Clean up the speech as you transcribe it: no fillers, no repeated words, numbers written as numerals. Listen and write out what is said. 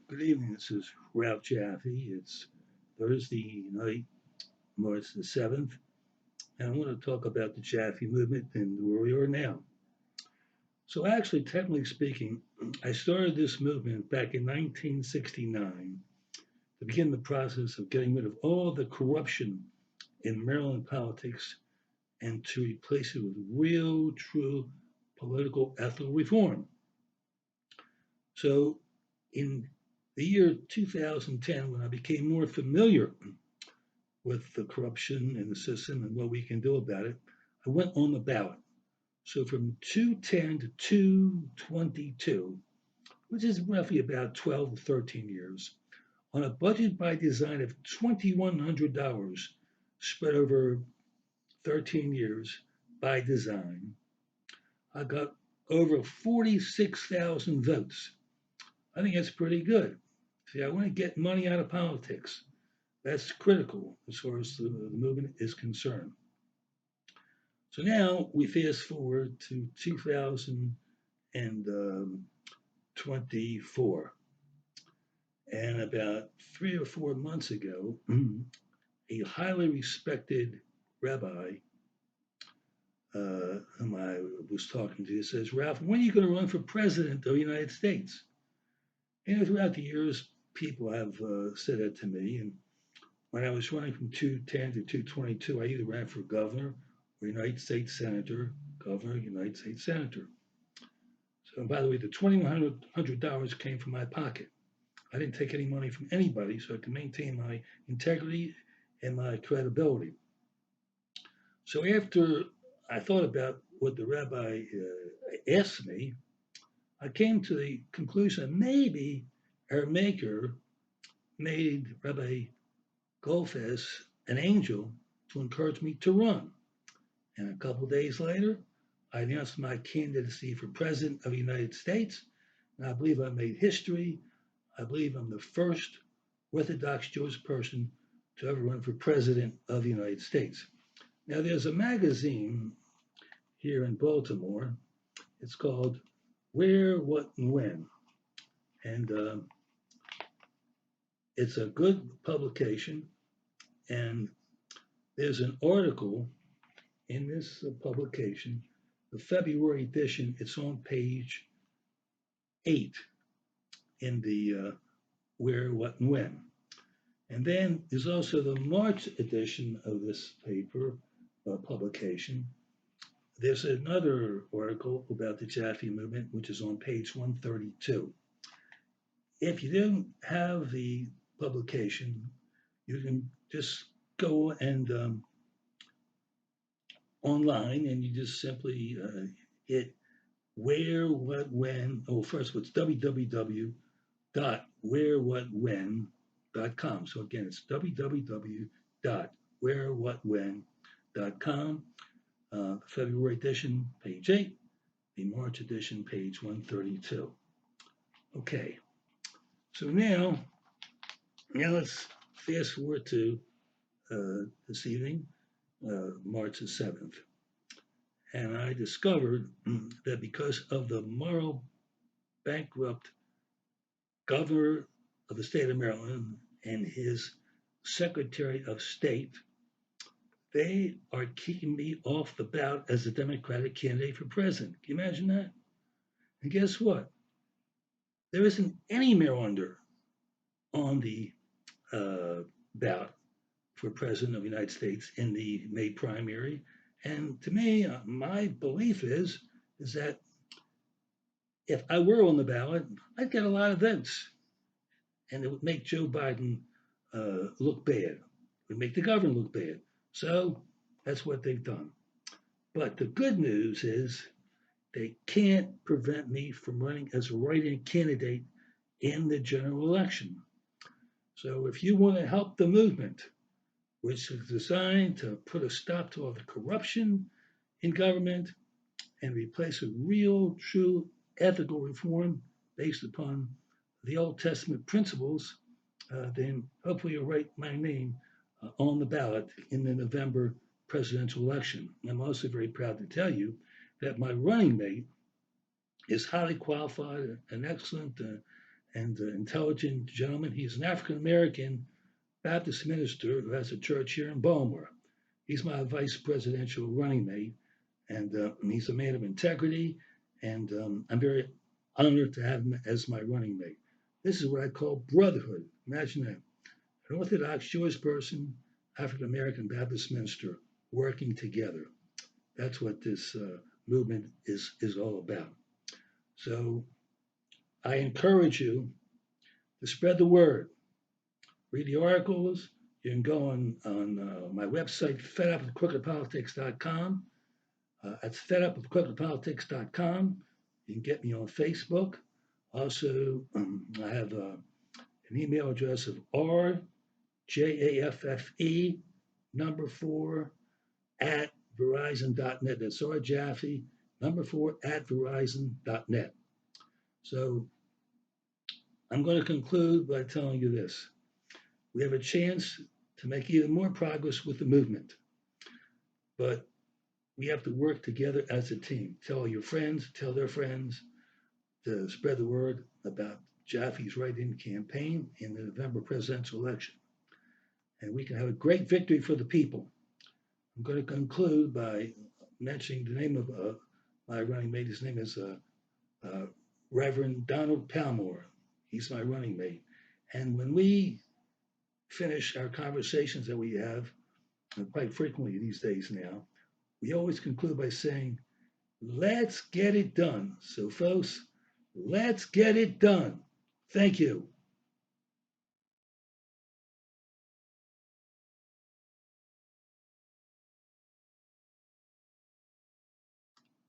Good evening. This is Ralph Jaffe. It's Thursday night, March the 7th, and I want to talk about the Jaffe movement and where we are now. So, actually, technically speaking, I started this movement back in 1969 to begin the process of getting rid of all the corruption in Maryland politics and to replace it with real, true political ethical reform. So, in the year 2010, when I became more familiar with the corruption in the system and what we can do about it, I went on the ballot. So from 210 to 222, which is roughly about 12 to 13 years, on a budget by design of $2,100 spread over 13 years by design, I got over 46,000 votes. I think that's pretty good. See, I want to get money out of politics. That's critical as far as the movement is concerned. So now we fast forward to 2024. And about 3 or 4 months ago, a highly respected rabbi whom I was talking to says, Ralph, when are you going to run for president of the United States? And throughout the years, people have said that to me. And when I was running from 210 to 222, I either ran for governor or United States Senator, governor, United States Senator. So, and by the way, the $2,100 came from my pocket. I didn't take any money from anybody, so I could maintain my integrity and my credibility. So after I thought about what the rabbi asked me, I came to the conclusion maybe our maker made Rabbi Golfes an angel to encourage me to run. And a couple days later, I announced my candidacy for President of the United States. And I believe I made history. I believe I'm the first Orthodox Jewish person to ever run for President of the United States. Now, there's a magazine here in Baltimore. It's called Where, What, and When. And it's a good publication. And there's an article in this publication, the February edition. It's on page 8 in the Where, What, and When. And then there's also the March edition of this paper publication. There's another article about the Jaffe movement, which is on page 132. If you don't have the publication, you can just go and online and you just simply hit where, what, when. Oh, first, it's www.wherewhatwhen.com. So again, it's www.wherewhatwhen.com. February edition, page 8. The March edition, page 132. Okay, so now let's fast forward to this evening, March the 7th. And I discovered that because of the moral bankrupt governor of the state of Maryland and his Secretary of State, they are keeping me off the ballot as a Democratic candidate for president. Can you imagine that? And guess what? There isn't any Marylander on the ballot for president of the United States in the May primary. And to me, my belief is that if I were on the ballot, I'd get a lot of votes, and it would make Joe Biden look bad. It would make the government look bad. So that's what they've done. But the good news is they can't prevent me from running as a write-in candidate in the general election. So if you want to help the movement, which is designed to put a stop to all the corruption in government and replace a real, true ethical reform based upon the Old Testament principles, then hopefully you'll write my name on the ballot in the November presidential election. I'm also very proud to tell you that my running mate is highly qualified and excellent, and intelligent gentleman. He's an African American Baptist minister who has a church here in Baltimore. He's my vice presidential running mate, and he's a man of integrity, and I'm very honored to have him as my running mate. This is what I call brotherhood. Imagine that. An Orthodox Jewish person, African American Baptist minister working together. That's what this movement is all about. So I encourage you to spread the word. Read the articles. You can go on my website, fedupwithcrookedpolitics.com. That's fedupwithcrookedpolitics.com. You can get me on Facebook. Also, I have an email address of rjaffe number 4 at verizon.net. That's rjaffe number 4 at verizon.net. So I'm going to conclude by telling you this. We have a chance to make even more progress with the movement, but we have to work together as a team. Tell your friends, tell their friends to spread the word about Jaffe's write-in campaign in the November presidential election. And we can have a great victory for the people. I'm going to conclude by mentioning the name of my running mate. His name is Reverend Donald Palmore. He's my running mate. And when we finish our conversations that we have, quite frequently these days now, we always conclude by saying, let's get it done. So, folks, let's get it done. Thank you.